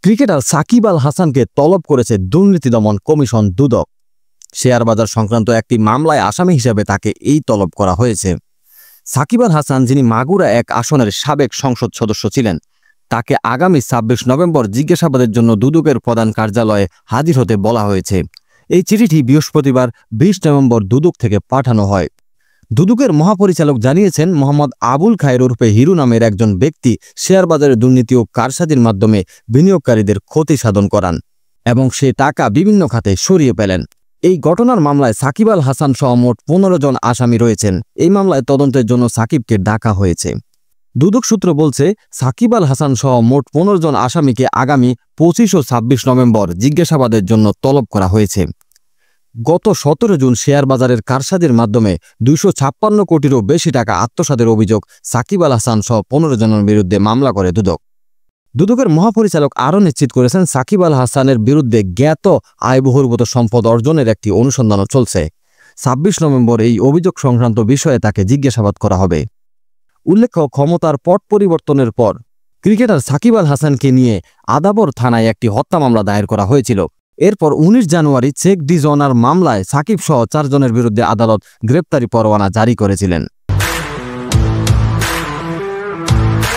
Cricketer Shakib Al হাসানকে তলব করেছে দুর্নীতি দমন কমিশন দুদক। শেয়ার বাজার সংক্রান্ত একটি মামলায় আসামি হিসেবে তাকে এই তলব করা হয়েছে। সাকিব আল হাসান, যিনি মাগুরা 1 আসনের সাবেক সংসদ সদস্য ছিলেন, তাকে আগামী 26 নভেম্বর জিজ্ঞাসাবাদের জন্য দুদকের প্রধান কার্যালয়ে হাজির হতে বলা হয়েছে। এই চিঠিটি বৃহস্পতিবার 20 নভেম্বর দুদক থেকে পাঠানো হয়। দুদকের মহাপরিচালক জানিয়েছেন, মোহাম্মদ আবুল খায়ের ওরফে হিরু নামের একজন ব্যক্তি শেয়ার বাজারে দুর্নীতি ও কারসাজির মাধ্যমে বিনিয়োগকারীদের ক্ষতি সাধন করান এবং সে টাকা বিভিন্ন খাতে সরিয়ে পেলেন। এই ঘটনার মামলায় সাকিব আল হাসান সহ মোট 15 জন আসামি রয়েছেন। এই মামলায় তদন্তের জন্য সাকিবকে ডাকা হয়েছে। দুদক সূত্র বলছে, সাকিব আল হাসান সহ মোট 15 জন আসামিকে আগামী 25 ও 26 নভেম্বর জিজ্ঞাসাবাদের জন্য তলব করা হয়েছে। গত 17 জুন শেয়ার বাজারের কারসাজির মাধ্যমে 256 কোটিরও বেশি টাকা আত্মসাতের অভিযোগ সাকিব আল হাসান সহ 15 জনের বিরুদ্ধে মামলা করে দুদক। দুদকের মহাপরিচালক আরও নিশ্চিত করেছেন, সাকিব আল হাসানের বিরুদ্ধে জ্ঞাত আয়বহির্ভূত সম্পদ অর্জনের একটি অনুসন্ধানও চলছে। 26 নভেম্বর এই অভিযোগ সংক্রান্ত বিষয়ে তাকে জিজ্ঞাসাবাদ করা হবে। উল্লেখ্য, ক্ষমতার পট পরিবর্তনের পর ক্রিকেটার সাকিব আল হাসানকে নিয়ে আদাবর থানায় একটি হত্যা মামলা দায়ের করা হয়েছিল। এরপর 19 জানুয়ারি চেক ডিজঅনার মামলায় সাকিব সহ 4 জনের বিরুদ্ধে আদালত গ্রেপ্তারি পরোয়ানা জারি করেছিলেন।